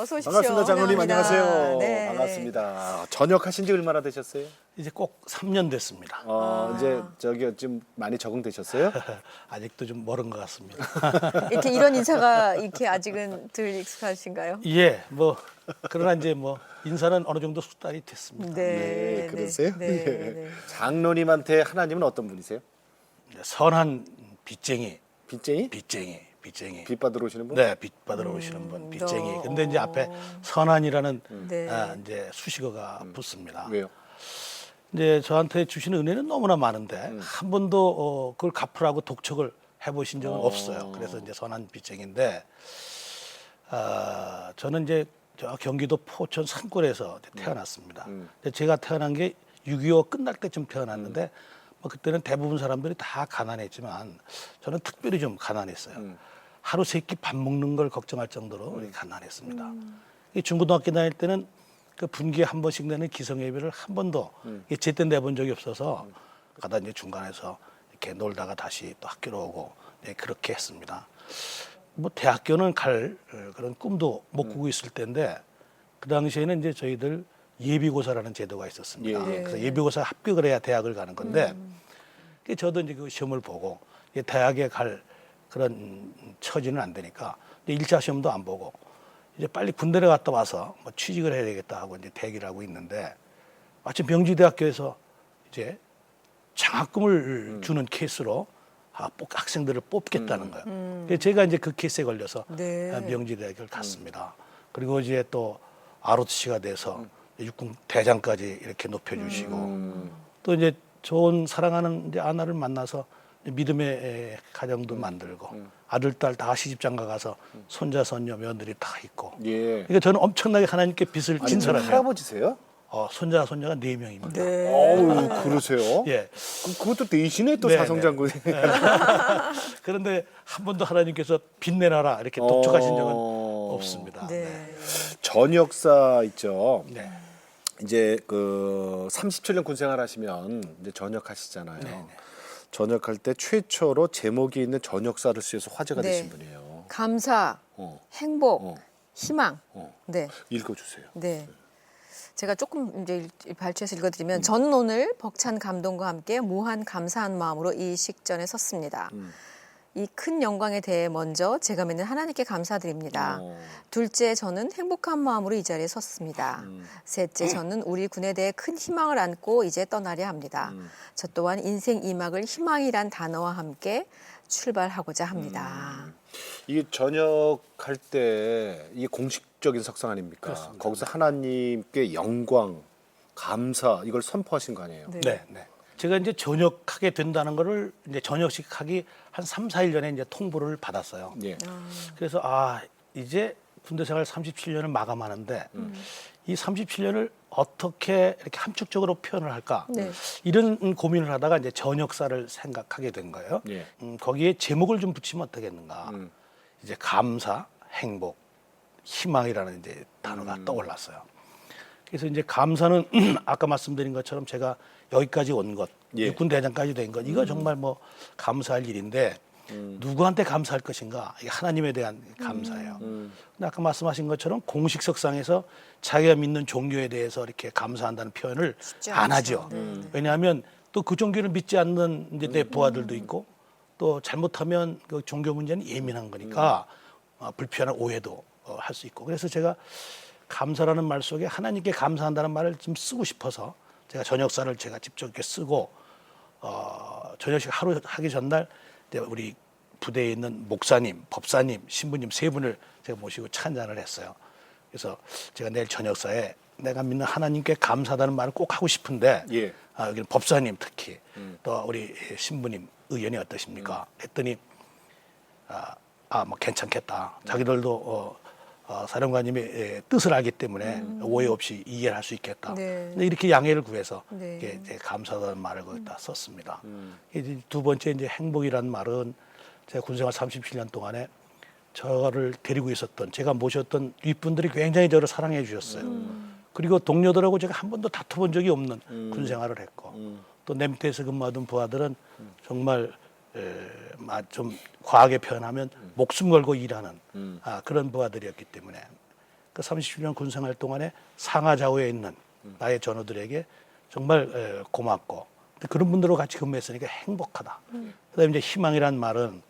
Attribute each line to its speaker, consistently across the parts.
Speaker 1: 어서 오십시오.
Speaker 2: 반갑습니다. 장로님
Speaker 1: 환영합니다.
Speaker 2: 안녕하세요.
Speaker 1: 네.
Speaker 2: 반갑습니다. 전역하신 지 얼마나 되셨어요?
Speaker 3: 이제 꼭 3년 됐습니다.
Speaker 2: 이제 저기 좀 많이 적응되셨어요?
Speaker 3: 아직도 좀 멀은 것 같습니다.
Speaker 1: 이렇게 이런 인사가 이렇게 아직은 덜 익숙하신가요?
Speaker 3: 예, 뭐 그러나 이제 뭐 인사는 어느 정도 숙달이 됐습니다.
Speaker 2: 네, 그러세요?
Speaker 1: 네,
Speaker 2: 예.
Speaker 1: 네.
Speaker 2: 장로님한테 하나님은 어떤 분이세요?
Speaker 3: 이제 선한 빚쟁이,
Speaker 2: 빚쟁이? 빚 받으러 오시는 분?
Speaker 3: 네, 빚 받으러 오시는 분, 빚쟁이.
Speaker 1: 너-
Speaker 3: 근데 이제 앞에 선한이라는
Speaker 1: 네.
Speaker 3: 이제 수식어가 붙습니다.
Speaker 2: 왜요?
Speaker 3: 이제 저한테 주시는 은혜는 너무나 많은데 한 번도 그걸 갚으라고 독촉을 해보신 적은 없어요. 그래서 이제 선한 빚쟁인데 저는 이제 저 경기도 포천 산골에서 이제 태어났습니다. 근데 제가 태어난 게 6.25 끝날 때쯤 태어났는데 뭐 그때는 대부분 사람들이 다 가난했지만 저는 특별히 좀 가난했어요. 하루 세 끼 밥 먹는 걸 걱정할 정도로 가난했습니다. 이 중고등학교 다닐 때는 그 분기에 한 번씩 내는 기성예배를 한 번도 제때 내본 적이 없어서 가다 이제 중간에서 이렇게 놀다가 다시 또 학교로 오고 네, 그렇게 했습니다. 뭐 대학교는 갈 그런 꿈도 못 꾸고 있을 때인데 그 당시에는 이제 저희들 예비고사라는 제도가 있었습니다.
Speaker 2: 예.
Speaker 3: 그래서 예비고사 합격을 해야 대학을 가는 건데 저도 이제 그 시험을 보고 이제 대학에 갈 그런 처지는 안 되니까 이제 1차 시험도 안 보고 이제 빨리 군대를 갔다 와서 뭐 취직을 해야 되겠다 하고 이제 대기를 하고 있는데 마침 명지대학교에서 이제 장학금을 주는 케이스로 학생들을 뽑겠다는 거예요. 그래서 제가 이제 그 케이스에 걸려서
Speaker 1: 네.
Speaker 3: 명지대학교를 갔습니다. 그리고 이제 또 ROTC가 돼서 육군 대장까지 이렇게 높여주시고 또 이제 좋은 사랑하는 이제 아내를 만나서 믿음의 가정도 만들고 아들, 딸 다 시집장가 가서 손자, 손녀, 며느리 다 있고.
Speaker 2: 예.
Speaker 3: 그러니까 저는 엄청나게 하나님께 빚을
Speaker 2: 아니,
Speaker 3: 진
Speaker 2: 지금
Speaker 3: 사람이에요.
Speaker 2: 할아버지세요?
Speaker 3: 손자, 손녀가 4명입니다.
Speaker 1: 네.
Speaker 2: 어우, 그러세요?
Speaker 3: 예.
Speaker 2: 그것도 대신에 또
Speaker 3: 네,
Speaker 2: 사성장군.
Speaker 3: 그런데 한 번도 하나님께서 빚내놔라 이렇게 독촉하신 적은 없습니다.
Speaker 1: 네.
Speaker 2: 전역사 있죠.
Speaker 3: 네.
Speaker 2: 이제 그 37년 군 생활하시면 이제 전역하시잖아요. 전역할 때 최초로 제목이 있는 전역사를 쓰여서 화제가
Speaker 1: 네.
Speaker 2: 되신 분이에요.
Speaker 1: 감사,
Speaker 2: 어.
Speaker 1: 행복,
Speaker 2: 어.
Speaker 1: 희망.
Speaker 2: 어.
Speaker 1: 네.
Speaker 2: 읽어주세요.
Speaker 1: 네. 제가 조금 이제 발췌해서 읽어드리면 저는 오늘 벅찬 감동과 함께 무한 감사한 마음으로 이 식전에 섰습니다. 이 큰 영광에 대해 먼저 제가 믿는 하나님께 감사드립니다. 둘째, 저는 행복한 마음으로 이 자리에 섰습니다. 셋째, 저는 우리 군에 대해 큰 희망을 안고 이제 떠나려 합니다. 저 또한 인생 2막을 희망이란 단어와 함께 출발하고자 합니다.
Speaker 2: 이게 전역할 때 이게 공식적인 석상 아닙니까?
Speaker 3: 그렇습니다.
Speaker 2: 거기서 하나님께 영광, 감사 이걸 선포하신 거 아니에요?
Speaker 1: 네.
Speaker 3: 네, 네. 제가 이제 전역하게 된다는 거를 이제 전역식 하기 한 3, 4일 전에 이제 통보를 받았어요.
Speaker 2: 예.
Speaker 3: 그래서 이제 군대 생활 37년을 마감하는데 이 37년을 어떻게 이렇게 함축적으로 표현을 할까?
Speaker 1: 네.
Speaker 3: 이런 고민을 하다가 이제 전역사를 생각하게 된 거예요.
Speaker 2: 예.
Speaker 3: 거기에 제목을 좀 붙이면 어떻겠는가? 이제 감사, 행복, 희망이라는 이제 단어가 떠올랐어요. 그래서 이제 감사는 아까 말씀드린 것처럼 제가 여기까지 온 것,
Speaker 2: 예.
Speaker 3: 육군 대장까지 된 것, 이거 정말 뭐 감사할 일인데 누구한테 감사할 것인가? 이게 하나님에 대한 감사예요. 근데 아까 말씀하신 것처럼 공식 석상에서 자기가 믿는 종교에 대해서 이렇게 감사한다는 표현을
Speaker 1: 쉽지
Speaker 3: 안
Speaker 1: 않죠.
Speaker 3: 하죠.
Speaker 1: 네.
Speaker 3: 왜냐하면 또 그 종교를 믿지 않는 이제 내 부하들도 있고 또 잘못하면 그 종교 문제는 예민한 거니까 불편한 오해도 할 수 있고 그래서 제가 감사라는 말 속에 하나님께 감사한다는 말을 좀 쓰고 싶어서 제가 전역사를 제가 직접 이렇게 쓰고 전역식 하루 하기 전날 이제 우리 부대에 있는 목사님, 법사님, 신부님 세 분을 제가 모시고 찬양을 했어요. 그래서 제가 내일 전역사에 내가 믿는 하나님께 감사하다는 말을 꼭 하고 싶은데
Speaker 2: 예.
Speaker 3: 여기는 법사님 특히 또 우리 신부님 의견이 어떠십니까? 했더니 뭐 괜찮겠다. 자기들도 사령관님의 뜻을 알기 때문에 오해 없이 이해를 할 수 있겠다.
Speaker 1: 네.
Speaker 3: 근데 이렇게 양해를 구해서
Speaker 1: 네.
Speaker 3: 이제 감사하다는 말을 거기다 썼습니다. 이제 두 번째 이제 행복이라는 말은 제가 군생활 37년 동안에 저를 데리고 있었던 제가 모셨던 윗분들이 굉장히 저를 사랑해 주셨어요. 그리고 동료들하고 제가 한 번도 다퉈본 적이 없는 군생활을 했고 또 내 밑에서 근무하던 부하들은 정말 좀 과하게 표현하면 목숨 걸고 일하는 그런 부하들이었기 때문에 그 30년 군 생활 동안에 상하좌우에 있는 나의 전우들에게 정말 고맙고 그런 분들과 같이 근무했으니까 행복하다. 그다음에 이제 희망이란 말은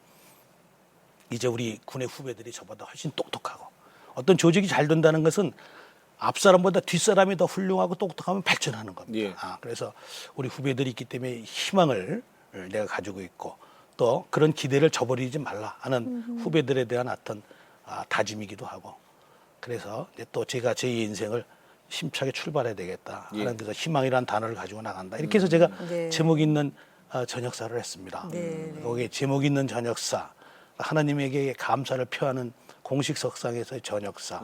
Speaker 3: 이제 우리 군의 후배들이 저보다 훨씬 똑똑하고 어떤 조직이 잘 된다는 것은 앞 사람보다 뒷 사람이 더 훌륭하고 똑똑하면 발전하는 겁니다.
Speaker 2: 예.
Speaker 3: 그래서 우리 후배들이 있기 때문에 희망을 내가 가지고 있고 또 그런 기대를 저버리지 말라 하는 후배들에 대한 어떤 다짐이기도 하고 그래서 이제 또 제가 제 인생을 힘차게 출발해야 되겠다 하는 데서 희망이라는 단어를 가지고 나간다. 이렇게 해서 제가
Speaker 1: 네.
Speaker 3: 제목 있는 전역사를 했습니다.
Speaker 1: 네.
Speaker 3: 거기에 제목 있는 전역사, 하나님에게 감사를 표하는 공식 석상에서의 전역사,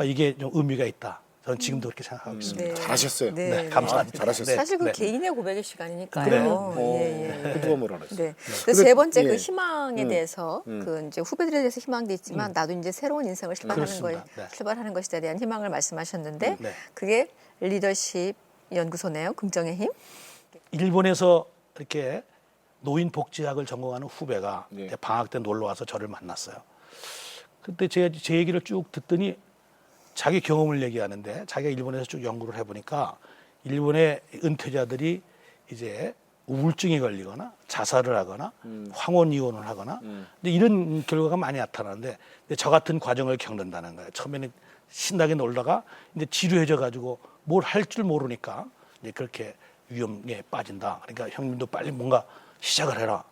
Speaker 3: 이게 좀 의미가 있다. 저는 지금도 그렇게 생각하고 있습니다.
Speaker 1: 네.
Speaker 2: 잘하셨어요.
Speaker 3: 네, 감사합니다.
Speaker 2: 잘하셨어요.
Speaker 1: 사실 그
Speaker 3: 네.
Speaker 1: 개인의 고백의 시간이니까요.
Speaker 3: 그래요?
Speaker 1: 예.
Speaker 2: 누가 뭐라 그랬어요?
Speaker 1: 네. 그래서 세 번째
Speaker 2: 예.
Speaker 1: 그 희망에 대해서 그 이제 후배들에 대해서 희망도 있지만 나도 이제 새로운 인생을
Speaker 3: 그렇습니다. 네.
Speaker 1: 출발하는 것에 대한 희망을 말씀하셨는데
Speaker 3: 네.
Speaker 1: 그게 리더십 연구소네요. 긍정의 힘.
Speaker 3: 일본에서 이렇게 노인 복지학을 전공하는 후배가
Speaker 2: 네.
Speaker 3: 방학 때 놀러 와서 저를 만났어요. 그때 제 얘기를 쭉 듣더니 자기 경험을 얘기하는데 자기가 일본에서 쭉 연구를 해보니까 일본의 은퇴자들이 이제 우울증에 걸리거나 자살을 하거나 황혼 이혼을 하거나 근데 이런 결과가 많이 나타나는데 근데 저 같은 과정을 겪는다는 거예요. 처음에는 신나게 놀다가 이제 지루해져 가지고 뭘 할 줄 모르니까 이제 그렇게 위험에 빠진다. 그러니까 형님도 빨리 뭔가 시작을 해라.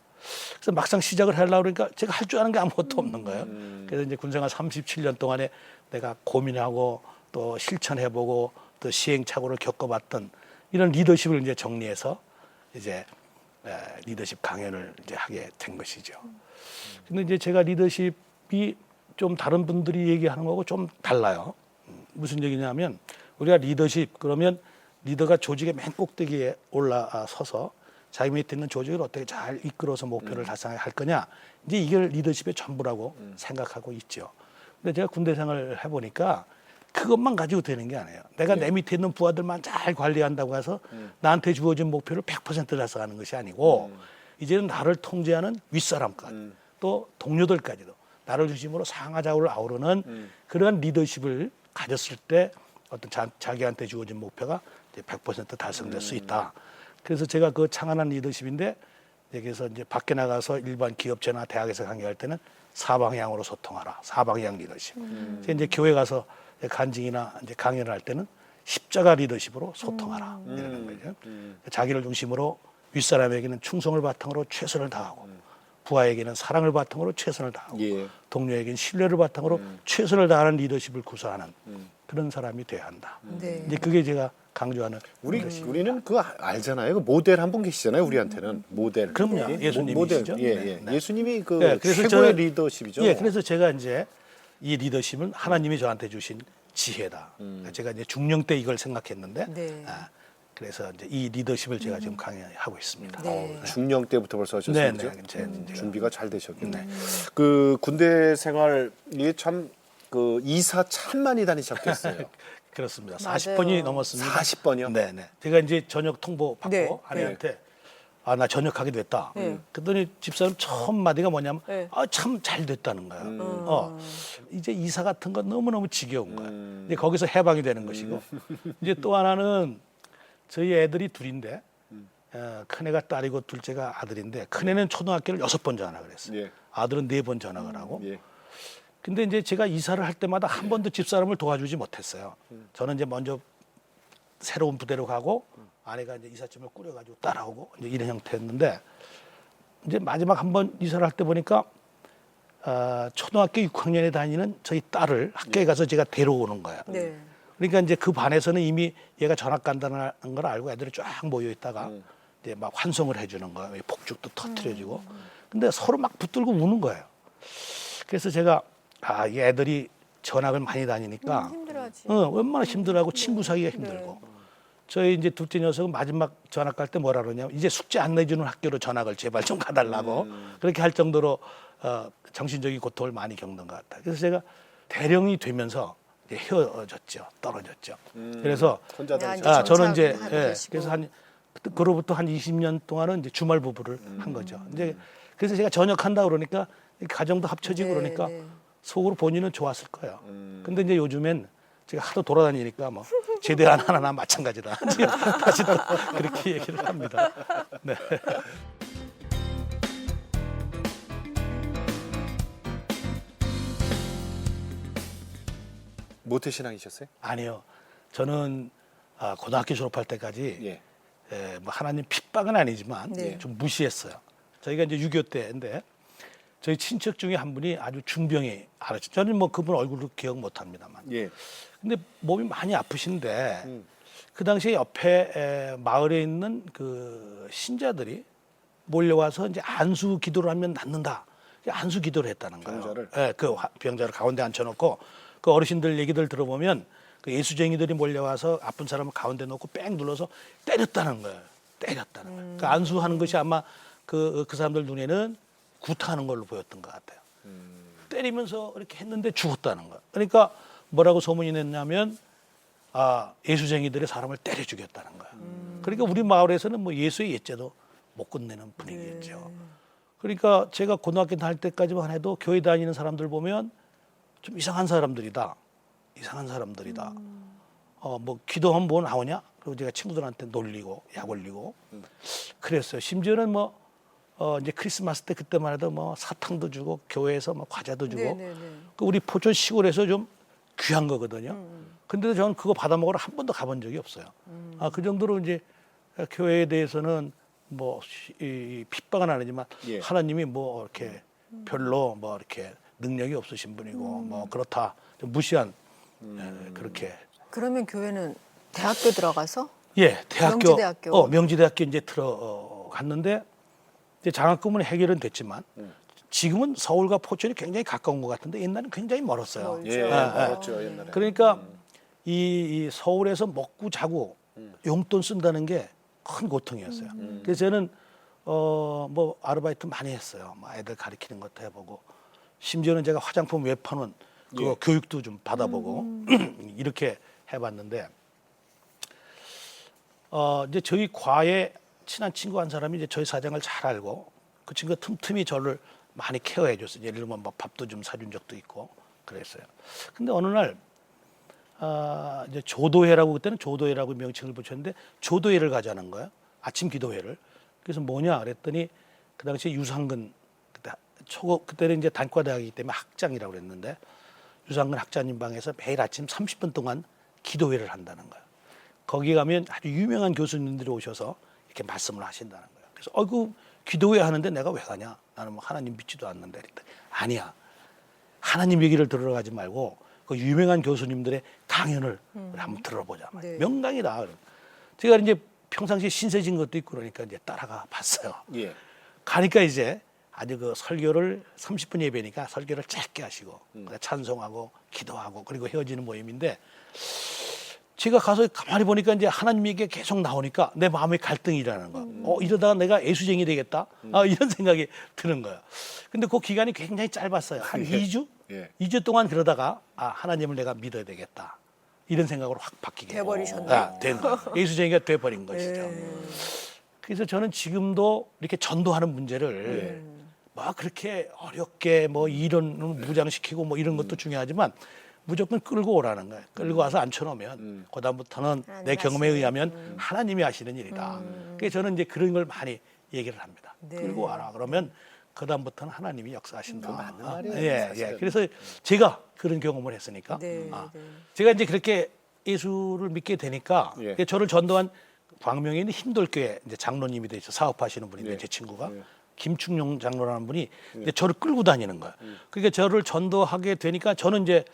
Speaker 3: 그래서 막상 시작을 하려고 그러니까 제가 할 줄 아는 게 아무것도 없는 거예요. 그래서 이제 군생활 37년 동안에 내가 고민하고 또 실천해보고 또 시행착오를 겪어봤던 이런 리더십을 이제 정리해서 이제 리더십 강연을 이제 하게 된 것이죠. 근데 이제 제가 리더십이 좀 다른 분들이 얘기하는 거하고 좀 달라요. 무슨 얘기냐면 우리가 리더십 그러면 리더가 조직의 맨 꼭대기에 올라서서 자기 밑에 있는 조직을 어떻게 잘 이끌어서 목표를 달성할 거냐. 이제 이게 리더십의 전부라고 생각하고 있죠. 근데 제가 군대 생활을 해보니까 그것만 가지고 되는 게 아니에요. 내가 내 밑에 있는 부하들만 잘 관리한다고 해서 나한테 주어진 목표를 100% 달성하는 것이 아니고 이제는 나를 통제하는 윗사람까지 또 동료들까지도 나를 중심으로 상하좌우를 아우르는 그러한 리더십을 가졌을 때 어떤 자기한테 주어진 목표가 이제 100% 달성될 수 있다. 그래서 제가 그 창안한 리더십인데 여기서 이제 밖에 나가서 일반 기업체나 대학에서 강의할 때는 사방향으로 소통하라. 사방향 리더십. 이제 교회 가서 간증이나 이제 강연을 할 때는 십자가 리더십으로 소통하라. 이러는 거죠. 자기를 중심으로 윗사람에게는 충성을 바탕으로 최선을 다하고 부하에게는 사랑을 바탕으로 최선을 다하고
Speaker 2: 예.
Speaker 3: 동료에게는 신뢰를 바탕으로 최선을 다하는 리더십을 구사하는 그런 사람이 돼야 한다.
Speaker 1: 네.
Speaker 3: 이제 그게 제가 강조하는
Speaker 2: 우리는 그거 알잖아요. 그 모델 한 분 계시잖아요. 우리한테는 모델.
Speaker 3: 그럼요.
Speaker 2: 예?
Speaker 3: 예수님이시죠.
Speaker 2: 모델. 예,
Speaker 3: 네,
Speaker 2: 예.
Speaker 3: 네.
Speaker 2: 예수님이 그
Speaker 3: 네, 그래서
Speaker 2: 최고의
Speaker 3: 저는-
Speaker 2: 리더십이죠.
Speaker 3: 예, 그래서 제가 이제 이 리더십은 하나님이 저한테 주신 지혜다. 제가 이제 중령 때 이걸 생각했는데,
Speaker 1: 네.
Speaker 3: 그래서 이제 이 리더십을 제가 지금 강의하고 있습니다.
Speaker 1: 네.
Speaker 2: 중령 때부터 벌써 하셨어요.
Speaker 3: 네,
Speaker 2: 그죠?
Speaker 3: 네, 제가-
Speaker 2: 준비가 잘 되셨겠네. 그 군대 생활 이게 참 그 이사 참 많이 다니셨겠어요.
Speaker 3: 그렇습니다.
Speaker 1: 맞아요.
Speaker 3: 40번이 넘었습니다.
Speaker 2: 40번이요?
Speaker 3: 네, 네. 제가 이제 전역 통보 받고
Speaker 1: 네.
Speaker 3: 아내한테 나 전역하게 됐다.
Speaker 1: 네.
Speaker 3: 그랬더니 집사람 처음 마디가 뭐냐면
Speaker 1: 네.
Speaker 3: 참 잘 됐다는 거예요. 이제 이사 같은 건 너무너무 지겨운 거예요. 이제 거기서 해방이 되는 것이고 이제 또 하나는 저희 애들이 둘인데 큰애가 딸이고 둘째가 아들인데 큰애는 초등학교를 6번 전학을 했어요.
Speaker 2: 예.
Speaker 3: 아들은 4번 전학을 하고
Speaker 2: 예.
Speaker 3: 근데 이제 제가 이사를 할 때마다 한 번도 집사람을 도와주지 못했어요. 저는 이제 먼저 새로운 부대로 가고 아내가 이제 이삿짐을 꾸려가지고 따라오고 이제 이런 형태였는데 이제 마지막 한 번 이사를 할 때 보니까 초등학교 6학년에 다니는 저희 딸을 학교에 가서 제가 데려오는 거예요.
Speaker 1: 네.
Speaker 3: 그러니까 이제 그 반에서는 이미 얘가 전학 간다는 걸 알고 애들이 쫙 모여 있다가 이제 막 환송을 해주는 거예요. 폭죽도 터트려주고. 근데 서로 막 붙들고 우는 거예요. 그래서 제가 이 애들이 전학을 많이 다니니까
Speaker 1: 힘들어하지.
Speaker 3: 얼마나 힘들어하고 친구 사귀기가 힘들고. 저희 이제 둘째 녀석은 마지막 전학 갈 때 뭐라 그러냐면 이제 숙제 안 내주는 학교로 전학을 제발 좀 가달라고 그렇게 할 정도로 정신적인 고통을 많이 겪는 것 같아요. 그래서 제가 대령이 되면서 이제 헤어졌죠. 떨어졌죠. 그래서
Speaker 2: 혼자
Speaker 1: 야,
Speaker 2: 다니셨어요.
Speaker 1: 이제
Speaker 3: 저는 이제
Speaker 1: 정착하게 되시고.
Speaker 3: 그래서 그로부터 한 20년 동안은 이제 주말 부부를 한 거죠. 이제 그래서 제가 전역한다 그러니까 가정도 합쳐지고
Speaker 1: 네,
Speaker 3: 그러니까
Speaker 1: 네.
Speaker 3: 속으로 본인은 좋았을 거예요. 근데 이제 요즘엔 제가 하도 돌아다니니까 뭐 제대 하나나 마찬가지다. 다시 또 그렇게 얘기를 합니다. 네.
Speaker 2: 모태신앙이셨어요?
Speaker 3: 아니요. 저는 고등학교 졸업할 때까지
Speaker 2: 예.
Speaker 3: 뭐 하나님 핍박은 아니지만
Speaker 1: 네.
Speaker 3: 좀 무시했어요. 저희가 이제 6.25 때인데 저희 친척 중에 한 분이 아주 중병이 알았죠. 저는 뭐 그분 얼굴도 기억 못 합니다만.
Speaker 2: 예.
Speaker 3: 근데 몸이 많이 아프신데 그 당시에 옆에 마을에 있는 그 신자들이 몰려와서 이제 안수 기도를 하면 낫는다. 안수 기도를 했다는 거예요.
Speaker 2: 병자를?
Speaker 3: 예, 그 병자를 가운데 앉혀놓고 그 어르신들 얘기들 들어보면 그 예수쟁이들이 몰려와서 아픈 사람을 가운데 놓고 뺑 눌러서 때렸다는 거예요. 때렸다는 거예요. 그 안수하는 것이 아마 그 사람들 눈에는 구타하는 걸로 보였던 것 같아요. 때리면서 이렇게 했는데 죽었다는 거예요. 그러니까 뭐라고 소문이 냈냐면 예수쟁이들이 사람을 때려 죽였다는 거예요. 그러니까 우리 마을에서는 뭐 예수의 예죄도 못 끝내는 분위기였죠. 그러니까 제가 고등학교 다닐 때까지만 해도 교회 다니는 사람들 보면 좀 이상한 사람들이다. 이상한 사람들이다. 뭐 기도하면 뭐 나오냐? 그리고 제가 친구들한테 놀리고 약 올리고 그랬어요. 심지어는 뭐 이제 크리스마스 때 그때만 해도 뭐 사탕도 주고 교회에서 뭐 과자도 주고
Speaker 1: 네네네.
Speaker 3: 그 우리 포천 시골에서 좀 귀한 거거든요. 근데 저는 그거 받아 먹으러 한 번도 가본 적이 없어요. 그 정도로 이제 교회에 대해서는 뭐 핍박은 안 하지만
Speaker 2: 예.
Speaker 3: 하나님이 뭐 이렇게 별로 뭐 이렇게 능력이 없으신 분이고 뭐 그렇다 좀 무시한 그렇게
Speaker 1: 그러면 교회는 대학교 들어가서
Speaker 3: 예 대학교
Speaker 1: 명지대학교.
Speaker 3: 명지대학교 이제 들어갔는데 이제 장학금은 해결은 됐지만 지금은 서울과 포천이 굉장히 가까운 것 같은데 옛날엔 굉장히 멀었어요.
Speaker 1: 멀죠.
Speaker 2: 예. 멀었죠 옛날에.
Speaker 3: 그러니까 이 서울에서 먹고 자고 용돈 쓴다는 게 큰 고통이었어요. 그래서 저는 뭐 아르바이트 많이 했어요. 뭐 애들 가르치는 것도 해보고 심지어는 제가 화장품 외판원 그거
Speaker 2: 예.
Speaker 3: 교육도 좀 받아보고 이렇게 해봤는데 이제 저희 과에 친한 친구 한 사람이 이제 저희 사정을 잘 알고 그 친구가 틈틈이 저를 많이 케어해줬어요. 예를 들면 뭐 밥도 좀 사준 적도 있고 그랬어요. 근데 어느 날 이제 조도회라고 그때는 조도회라고 명칭을 붙였는데 조도회를 가자는 거예요. 아침 기도회를. 그래서 뭐냐 그랬더니 그 당시에 유상근 그때는 이제 단과대학이기 때문에 학장이라고 그랬는데 유상근 학자님 방에서 매일 아침 30분 동안 기도회를 한다는 거예요. 거기 가면 아주 유명한 교수님들이 오셔서 이렇게 말씀을 하신다는 거예요. 그래서 그 기도회 하는데 내가 왜 가냐? 나는 뭐 하나님 믿지도 않는데 그랬더니 아니야. 하나님 얘기를 들으러 가지 말고 그 유명한 교수님들의 강연을 한번 들어보자.
Speaker 1: 네.
Speaker 3: 명강이다. 제가 이제 평상시에 신세진 것도 있고 그러니까 이제 따라가 봤어요.
Speaker 2: 예.
Speaker 3: 가니까 이제 아주 그 설교를 30분 예배니까 설교를 짧게 하시고 찬송하고 기도하고 그리고 헤어지는 모임인데 제가 가서 가만히 보니까 이제 하나님 얘기가 계속 나오니까 내 마음의 갈등이라는 거. 이러다가 내가 애수쟁이 되겠다. 이런 생각이 드는 거예요. 근데 그 기간이 굉장히 짧았어요. 한 2주?
Speaker 2: 예.
Speaker 3: 2주 동안 그러다가 하나님을 내가 믿어야 되겠다. 이런 생각으로 확 바뀌게
Speaker 1: 돼버리셨네요.
Speaker 3: 된 거예요. 예수쟁이가 돼버린 것이죠. 그래서 저는 지금도 이렇게 전도하는 문제를 뭐 그렇게 어렵게 뭐 이런 무장시키고 뭐 이런 것도 중요하지만 무조건 끌고 오라는 거예요. 끌고 와서 앉혀놓으면 그다음부터는 내 경험에 의하면 하나님이 하시는 일이다. 그래서 저는 이제 그런 걸 많이 얘기를 합니다.
Speaker 1: 네.
Speaker 3: 끌고 와라. 그러면 그다음부터는 하나님이 역사하신다.
Speaker 2: 맞는 말이에요,
Speaker 3: 예.
Speaker 2: 사실은.
Speaker 3: 그래서 제가 그런 경험을 했으니까
Speaker 1: 네, 네.
Speaker 3: 제가 이제 그렇게 예수를 믿게 되니까
Speaker 2: 예.
Speaker 3: 저를 전도한 광명에 있는 힘돌교회 이제 장로님이 되셔 사업하시는 분인데
Speaker 2: 예.
Speaker 3: 제 친구가
Speaker 2: 예.
Speaker 3: 김충용 장로라는 분이 이제 저를 끌고 다니는 거예요. 그러니까 저를 전도하게 되니까 저는 이제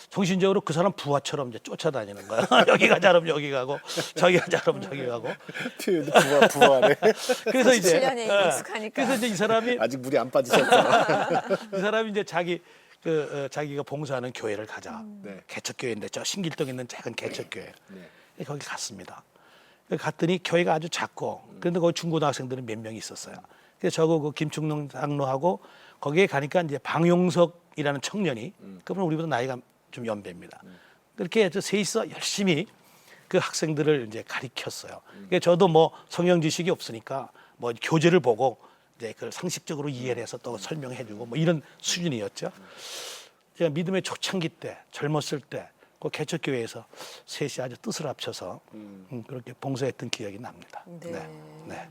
Speaker 3: 정신적으로 그 사람 부하처럼 이제 쫓아다니는 거예요. 여기 가자면 여기 가고 저기 가자면 저기 가고.
Speaker 2: 표현이 부하네.
Speaker 3: 그래서 이제
Speaker 1: 7년에 익숙하니까.
Speaker 3: 그래서 이제 이 사람이
Speaker 2: 아직 물이 안 빠지셨다.
Speaker 3: 이 사람이 이제 자기가 봉사하는 교회를 가자.
Speaker 2: 네.
Speaker 3: 개척교회인데 저 신길동에 있는 작은 개척교회.
Speaker 2: 네.
Speaker 3: 거기 갔습니다. 갔더니 교회가 아주 작고 그런데 거기 중고등학생들은 몇 명 있었어요. 그래서 저거 그 김충농 장로하고 거기에 가니까 이제 방용석이라는 청년이 그분은 우리보다 나이가 좀 연배입니다. 그렇게 해서 셋이서 열심히 그 학생들을 이제 가르쳤어요. 그러니까 저도 뭐 성경 지식이 없으니까 뭐 교재를 보고 이제 그걸 상식적으로 이해를 해서 또 설명해주고 뭐 이런 수준이었죠. 제가 믿음의 초창기 때, 젊었을 때 그 개척교회에서 셋이 아주 뜻을 합쳐서 그렇게 봉사했던 기억이 납니다.
Speaker 1: 네.
Speaker 3: 네.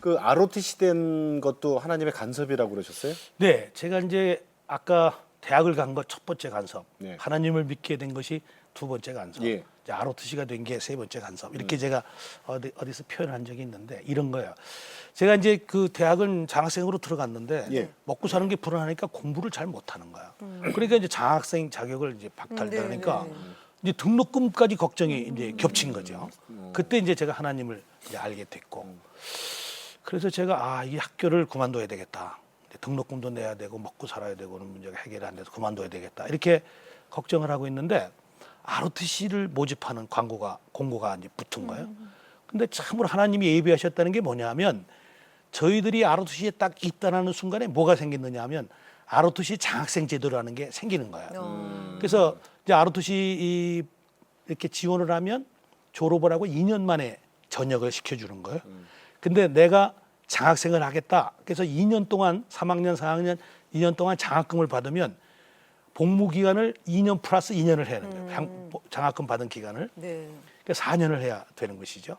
Speaker 2: 그 ROTC 된 것도 하나님의 간섭이라고 그러셨어요?
Speaker 3: 네, 제가 이제 아까 대학을 간 것 첫 번째 간섭,
Speaker 2: 네.
Speaker 3: 하나님을 믿게 된 것이 두 번째 간섭,
Speaker 2: 예.
Speaker 3: 이제 ROTC가 된 게 세 번째 간섭. 이렇게 제가 어디서 표현한 적이 있는데 이런 거예요. 제가 이제 그 대학은 장학생으로 들어갔는데
Speaker 2: 예.
Speaker 3: 먹고 사는 게 불안하니까 공부를 잘 못하는 거야. 그러니까 이제 장학생 자격을 이제 박탈당하니까 이제 등록금까지 걱정이 이제 겹친 거죠. 그때 이제 제가 하나님을 이제 알게 됐고. 그래서 제가 이 학교를 그만둬야 되겠다. 등록금도 내야 되고 먹고 살아야 되고는 문제가 해결이 안 돼서 그만둬야 되겠다. 이렇게 걱정을 하고 있는데 ROTC를 모집하는 공고가 이제 붙은 거예요. 근데 참으로 하나님이 예비하셨다는 게 뭐냐면 저희들이 ROTC에 딱 입단하는 순간에 뭐가 생겼느냐 하면 ROTC 장학생 제도라는 게 생기는 거예요. 그래서 이제 ROTC 이렇게 지원을 하면 졸업을 하고 2년 만에 전역을 시켜주는 거예요. 근데 내가 장학생을 하겠다. 그래서 2년 동안 3학년, 4학년 2년 동안 장학금을 받으면 복무 기간을 2년 플러스 2년을 해야 하는 거예요. 장학금 받은 기간을.
Speaker 1: 네.
Speaker 3: 그러니까 4년을 해야 되는 것이죠.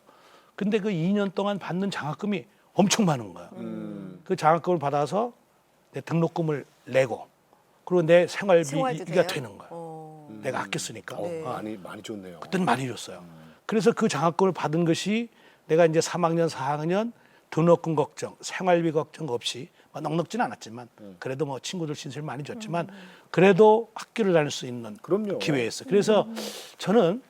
Speaker 3: 근데 그 2년 동안 받는 장학금이 엄청 많은 거예요. 그 장학금을 받아서 내 등록금을 내고 그리고 내
Speaker 1: 생활도
Speaker 3: 생활비가
Speaker 1: 돼요?
Speaker 3: 되는 거예요. 내가 아껴 쓰니까.
Speaker 1: 네.
Speaker 2: 많이 좋네요.
Speaker 3: 그때는 많이 줬어요. 그래서 그 장학금을 받은 것이 내가 이제 3학년, 4학년 등록금 걱정, 생활비 걱정 없이 넉넉지는 않았지만 그래도 뭐 친구들 신세를 많이 줬지만 그래도 학교를 다닐 수 있는
Speaker 2: 그럼요.
Speaker 3: 기회였어요. 그래서 저는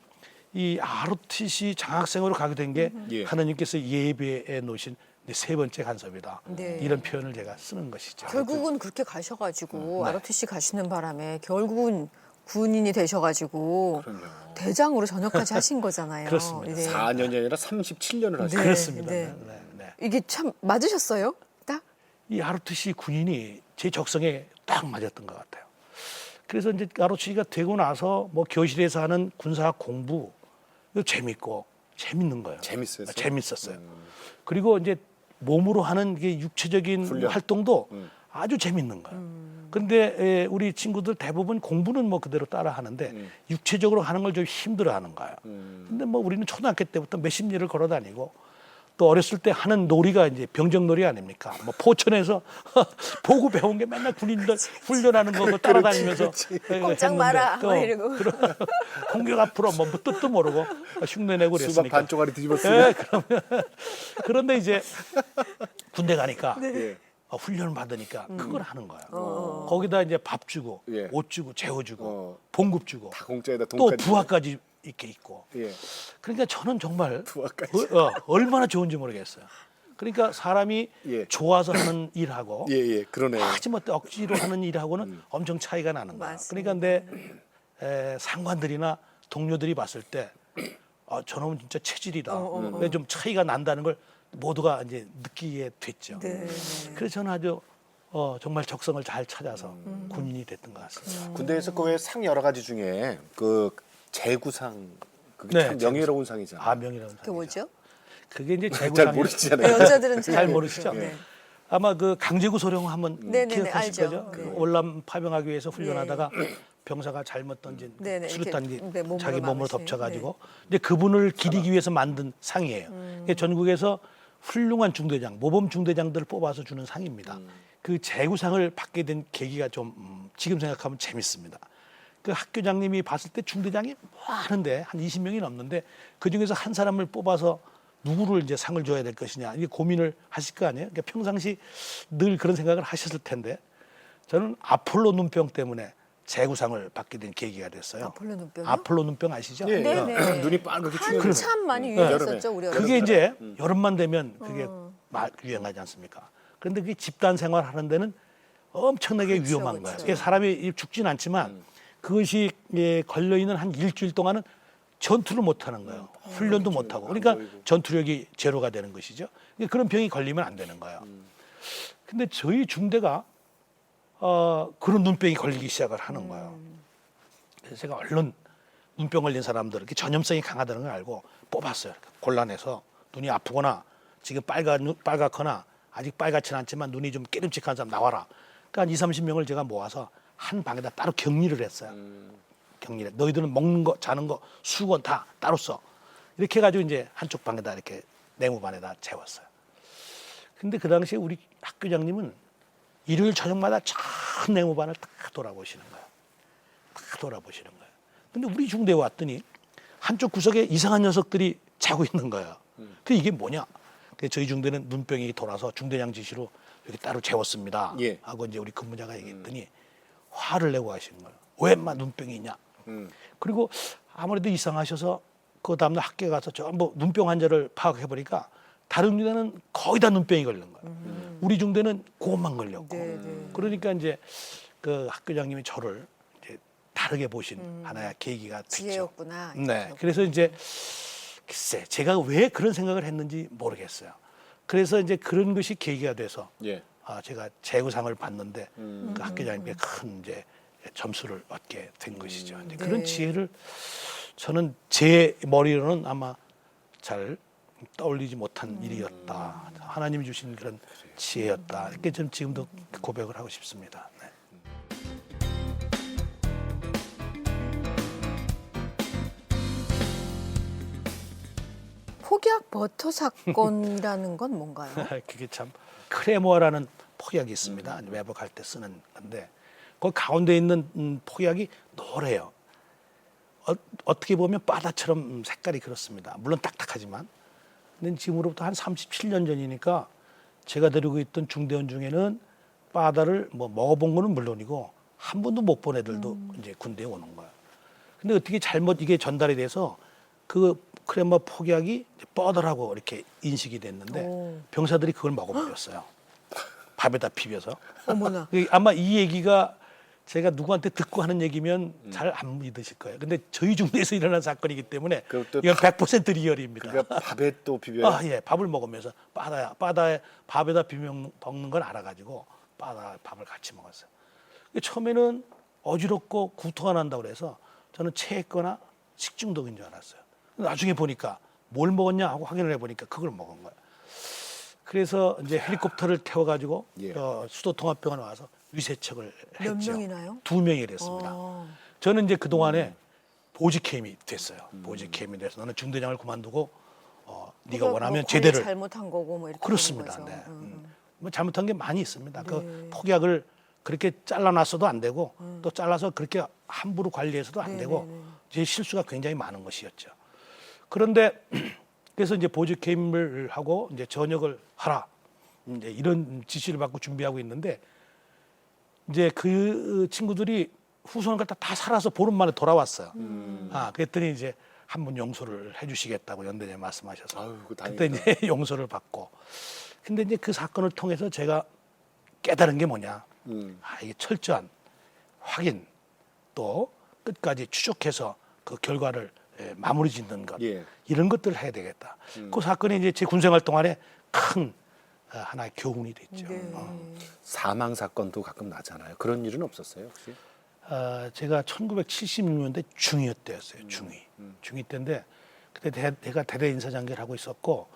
Speaker 3: 이 ROTC 장학생으로 가게 된 게
Speaker 2: 예.
Speaker 3: 하나님께서 예비해 놓으신 세 번째 간섭이다.
Speaker 1: 네.
Speaker 3: 이런 표현을 제가 쓰는 것이죠.
Speaker 1: 결국은 그렇게 가셔가지고 ROTC 가시는 바람에 결국은 군인이 되셔가지고
Speaker 2: 그럼요.
Speaker 1: 대장으로 전역까지 하신 거잖아요.
Speaker 3: 그렇습니다.
Speaker 1: 네.
Speaker 2: 4년이 아니라 37년을 하셨어요.
Speaker 1: 네.
Speaker 3: 그렇습니다.
Speaker 1: 네.
Speaker 3: 네, 네.
Speaker 1: 이게 참 맞으셨어요? 딱?
Speaker 3: 이 ROTC 군인이 제 적성에 딱 맞았던 것 같아요. 그래서 이제 ROTC가 되고 나서 뭐 교실에서 하는 군사학 공부 이거 재밌고 재밌는 거예요.
Speaker 2: 재밌었어요?
Speaker 3: 재밌었어요. 그리고 이제 몸으로 하는 게 육체적인
Speaker 2: 훈련.
Speaker 3: 활동도 아주 재밌는 거예요. 근데 우리 친구들 대부분 공부는 뭐 그대로 따라 하는데 육체적으로 하는 걸 좀 힘들어 하는 거예요. 근데 뭐 우리는 초등학교 때부터 몇십 리를 걸어 다니고 또 어렸을 때 하는 놀이가 이제 병정놀이 아닙니까? 뭐 포천에서 보고 배운 게 맨날 군인들 훈련하는 거 따라다니면서
Speaker 1: 꼼짝 마라, 막 이러고.
Speaker 3: 공격 앞으로 뭐 뜻도 모르고 흉내내고
Speaker 2: 수박
Speaker 3: 그랬으니까.
Speaker 2: 반쪽알이 뒤집었어요.
Speaker 3: 네, 그런데 이제 군대 가니까
Speaker 2: 예.
Speaker 3: 훈련을 받으니까 그걸 하는 거야. 거기다 이제 밥 주고
Speaker 2: 예.
Speaker 3: 옷 주고 재워 주고
Speaker 2: 어.
Speaker 3: 봉급 주고
Speaker 2: 다 공짜에다
Speaker 3: 또
Speaker 2: 돈까지.
Speaker 3: 부하까지 이렇게 있고.
Speaker 2: 예.
Speaker 3: 그러니까 저는 정말
Speaker 2: 부하까지.
Speaker 3: 얼마나 좋은지 모르겠어요. 그러니까 사람이
Speaker 2: 예.
Speaker 3: 좋아서 하는 일하고
Speaker 2: 예, 그러네요.
Speaker 3: 하지만 또 억지로 하는 일하고는 엄청 차이가 나는 거야.
Speaker 1: 맞습니다.
Speaker 3: 그러니까 내 상관들이나 동료들이 봤을 때 저놈은 진짜 체질이다. 근데 좀 차이가 난다는 걸 모두가 이제 느끼게 됐죠.
Speaker 1: 네.
Speaker 3: 그래서 저는 아주 정말 적성을 잘 찾아서 군인이 됐던 것 같습니다.
Speaker 2: 군대에서 그 외 상 여러 가지 중에 그 제구상 그게
Speaker 3: 네,
Speaker 2: 참 명예로운 상이잖아요.
Speaker 3: 명이라는
Speaker 1: 그게 뭐죠?
Speaker 3: 그게 이제
Speaker 2: 잘
Speaker 3: 제구상이
Speaker 2: 모르시잖아요.
Speaker 1: 여자들은
Speaker 3: 잘 모르시죠?
Speaker 1: 네.
Speaker 3: 아마 그 강제구 소령 한번
Speaker 1: 네네네,
Speaker 3: 기억하실
Speaker 1: 알죠.
Speaker 3: 거죠?
Speaker 1: 네.
Speaker 3: 그 월남 파병하기 위해서 훈련하다가 병사가 잘못 던진
Speaker 1: 네네,
Speaker 3: 수류탄이
Speaker 1: 이렇게, 네, 몸으로
Speaker 3: 자기 몸으로
Speaker 1: 막으신,
Speaker 3: 덮쳐가지고 이제 그분을 기리기 위해서 만든 상이에요. 이게 전국에서 훌륭한 중대장, 모범 중대장들을 뽑아서 주는 상입니다. 그 제구상을 받게 된 계기가 좀 지금 생각하면 재밌습니다. 그 학교장님이 봤을 때 중대장이 뭐 하는데 한 20명이 넘는데 그 중에서 한 사람을 뽑아서 누구를 이제 상을 줘야 될 것이냐 이게 고민을 하실 거 아니에요. 그러니까 평상시 늘 그런 생각을 하셨을 텐데 저는 아폴로 눈병 때문에 제구상을 받게 된 계기가 됐어요.
Speaker 1: 아폴로 눈병이요?
Speaker 3: 아폴로 눈병 아시죠?
Speaker 2: 예,
Speaker 1: 네,
Speaker 2: 예.
Speaker 1: 네.
Speaker 2: 눈이 빨갛게 충혈.
Speaker 1: 한참 많이 유행했었죠, 우리 어렸을
Speaker 3: 그게
Speaker 1: 때.
Speaker 3: 이제 여름만 되면 그게 유행하지 않습니까? 그런데 그게 집단 생활하는 데는 엄청나게
Speaker 1: 그렇죠,
Speaker 3: 위험한
Speaker 1: 그렇죠.
Speaker 3: 거예요. 이게 사람이 죽진 않지만 그것이 걸려 있는 한 일주일 동안은 전투를 못 하는 거예요. 훈련도 못 하고. 그러니까
Speaker 2: 보이고.
Speaker 3: 전투력이 제로가 되는 것이죠. 그러니까 그런 병이 걸리면 안 되는 거예요. 근데 저희 중대가 그런 눈병이 걸리기 시작을 하는 거예요. 그래서 제가 얼른 눈병 걸린 사람들 이렇게 전염성이 강하다는 걸 알고 뽑았어요. 곤란해서 눈이 아프거나 지금 빨갛거나 아직 빨갛지는 않지만 눈이 좀 깨름직한 사람 나와라. 그러니까 한 2, 30명을 제가 모아서 한 방에다 따로 격리를 했어요. 격리를. 너희들은 먹는 거, 자는 거, 수건 다 따로 써. 이렇게 해가지고 이제 한쪽 방에다 이렇게 내무반에다 채웠어요. 근데 그 당시에 우리 학교장님은 일요일 저녁마다 전 내무반을 다 돌아보시는 거예요. 다 돌아보시는 거예요. 근데 우리 중대에 왔더니 한쪽 구석에 이상한 녀석들이 자고 있는 거예요. 그 이게 뭐냐? 그래서 저희 중대는 눈병이 돌아서 중대장 지시로 여기 따로 재웠습니다.
Speaker 2: 예.
Speaker 3: 하고 이제 우리 근무자가 얘기했더니 화를 내고 하시는 거예요. 왜 인마 눈병이 있냐? 그리고 아무래도 이상하셔서 그 다음날 학교에 가서 전부 눈병 환자를 파악해 보니까 다른 중대는 거의 다 눈병이 걸린 거예요. 우리 중대는 그것만 걸렸고. 그러니까 이제 그 학교장님이 저를 이제 다르게 보신 하나의 계기가 됐죠.
Speaker 1: 지혜였구나.
Speaker 3: 네. 그래서 이제 글쎄 제가 왜 그런 생각을 했는지 모르겠어요. 그래서 이제 그런 것이 계기가 돼서
Speaker 2: 예.
Speaker 3: 제가 재구상을 받는데 그 학교장님께 큰 이제 점수를 얻게 된 것이죠. 이제 그런 지혜를 저는 제 머리로는 아마 잘 떠올리지 못한 일이었다. 하나님이 주신 그런 지혜였다. 이렇게 좀 지금도 고백을 하고 싶습니다. 네.
Speaker 1: 폭약 버터 사건이라는 건 뭔가요?
Speaker 3: 그게 참 크레모아라는 폭약이 있습니다. 외복할 때 쓰는 건데 그 가운데 있는 폭약이 노래요. 어떻게 보면 바다처럼 색깔이 그렇습니다. 물론 딱딱하지만. 근데 지금으로부터 한 37년 전이니까 제가 데리고 있던 중대원 중에는 바다를 뭐 먹어본 거는 물론이고 한 번도 못 본 애들도 이제 군대에 오는 거예요. 근데 어떻게 잘못 이게 전달이 돼서 그 크레마 폭약이 뻐더라고 이렇게 인식이 됐는데
Speaker 1: 오.
Speaker 3: 병사들이 그걸 먹어버렸어요. 밥에다 비벼서.
Speaker 1: 어머나.
Speaker 3: 아마 이 얘기가 제가 누구한테 듣고 하는 얘기면 잘 안 믿으실 거예요. 근데 저희 중대에서 일어난 사건이기 때문에
Speaker 2: 그것도
Speaker 3: 이건 100% 리얼입니다.
Speaker 2: 그러니까 밥에 또 비벼요.
Speaker 3: 예, 밥을 먹으면서 바다에 밥에다 비벼 먹는 걸 알아가지고 밥을 같이 먹었어요. 처음에는 어지럽고 구토가 난다고 그래서 저는 체했거나 식중독인 줄 알았어요. 나중에 보니까 뭘 먹었냐 하고 확인을 해보니까 그걸 먹은 거예요. 그래서 이제 헬리콥터를 태워가지고
Speaker 2: 예.
Speaker 3: 수도통합병원에 와서 위세척을
Speaker 1: 몇
Speaker 3: 했죠.
Speaker 1: 명이나요?
Speaker 3: 2명이 됐습니다. 저는 이제 그 동안에 보직해임이 됐어요. 보직해임이 돼서 너는 중대장을 그만두고 네가
Speaker 1: 그거
Speaker 3: 원하면
Speaker 1: 뭐
Speaker 3: 제대를
Speaker 1: 잘못한 거고 뭐 이렇게
Speaker 3: 그렇습니다.
Speaker 1: 되는 거죠.
Speaker 3: 네. 뭐 잘못한 게 많이 있습니다.
Speaker 1: 네.
Speaker 3: 그 폭약을 그렇게 잘라놨어도 안 되고 또 잘라서 그렇게 함부로 관리해서도 안 되고 제 실수가 굉장히 많은 것이었죠. 그런데 그래서 이제 보직해임을 하고 이제 전역을 하라 이제 이런 지시를 받고 준비하고 있는데 이제 그 친구들이 후손을 갖다 다 살아서 보름 만에 돌아왔어요. 그랬더니 이제 한 번 용서를 해주시겠다고 연대장이 말씀하셔서
Speaker 2: 아유, 그거
Speaker 3: 그때
Speaker 2: 다행이다.
Speaker 3: 이제 용서를 받고 근데 이제 그 사건을 통해서 제가 깨달은 게 뭐냐 이게 철저한 확인 또 끝까지 추적해서 그 결과를 마무리 짓는 것
Speaker 2: 예.
Speaker 3: 이런 것들을 해야 되겠다. 그 사건이 이제 제 군생활 동안에 큰 하나의 교훈이 됐죠.
Speaker 1: 네.
Speaker 2: 사망 사건도 가끔 나잖아요. 그런 일은 없었어요, 혹시?
Speaker 3: 제가 1976년대 중2 때였어요. 중2 때인데 그때 내가 대대 인사장교를 하고 있었고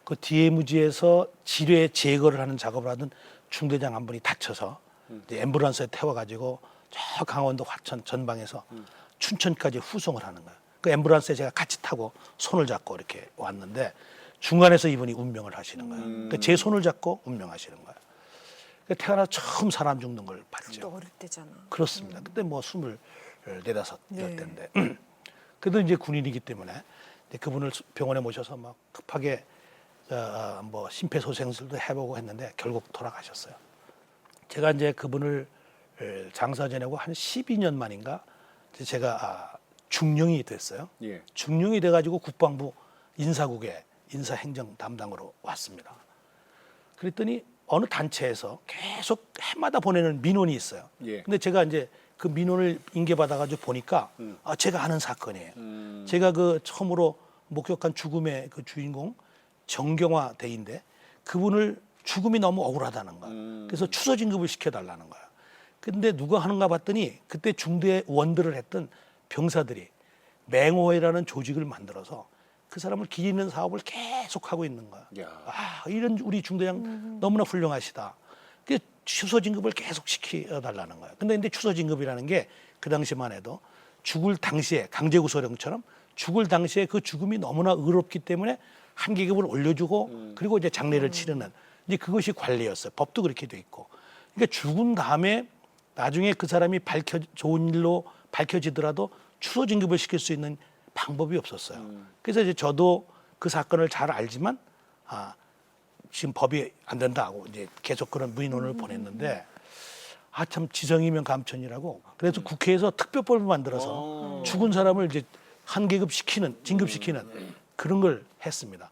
Speaker 3: 그 DMZ에서 지뢰 제거를 하는 작업을 하던 중대장 한 분이 다쳐서 이제 앰뷸런스에 태워가지고 저 강원도 화천 전방에서 춘천까지 후송을 하는 거예요. 그 앰뷸런스에 제가 같이 타고 손을 잡고 이렇게 왔는데 중간에서 이분이 운명을 하시는 거예요. 그러니까 제 손을 잡고 운명하시는 거예요. 그러니까 태어나 처음 사람 죽는 걸 봤죠.
Speaker 1: 또 어릴 때잖아.
Speaker 3: 그렇습니다. 그때 뭐 24, 5
Speaker 1: 네.
Speaker 3: 때인데 그래도 이제 군인이기 때문에 이제 그분을 병원에 모셔서 막 급하게 뭐 심폐소생술도 해보고 했는데 결국 돌아가셨어요. 제가 이제 그분을 장사 지내고 한 12년 만인가 이제 제가 중령이 됐어요.
Speaker 2: 예.
Speaker 3: 중령이 돼가지고 국방부 인사국에 인사행정 담당으로 왔습니다. 그랬더니 어느 단체에서 계속 해마다 보내는 민원이 있어요.
Speaker 2: 예.
Speaker 3: 근데 제가 이제 그 민원을 인계받아가지고 보니까 제가 아는 사건이에요. 제가 그 처음으로 목격한 죽음의 그 주인공 정경화 대인데 그분을 죽음이 너무 억울하다는 거예요. 그래서 추서 진급을 시켜달라는 거예요. 근데 누가 하는가 봤더니 그때 중대 원들을 했던 병사들이 맹호회라는 조직을 만들어서 그 사람을 기리는 사업을 계속 하고 있는 거야.
Speaker 2: 야.
Speaker 3: 아, 이런 우리 중대장 너무나 훌륭하시다. 그 추서 진급을 계속 시켜달라는 거야. 근데 추서 진급이라는 게 그 당시만 해도 죽을 당시에 강제구소령처럼 죽을 당시에 그 죽음이 너무나 의롭기 때문에 한 계급을 올려주고 그리고 이제 장례를 치르는 이제 그것이 관례였어요. 법도 그렇게 돼 있고. 그러니까 죽은 다음에 나중에 그 사람이 좋은 일로 밝혀지더라도 추서 진급을 시킬 수 있는 방법이 없었어요. 그래서 이제 저도 그 사건을 잘 알지만 지금 법이 안 된다고 이제 계속 그런 문의론을 보냈는데 참 지성이면 감천이라고 그래서 국회에서 특별법을 만들어서 죽은 사람을 이제 한 계급 시키는 진급시키는 그런 걸 했습니다.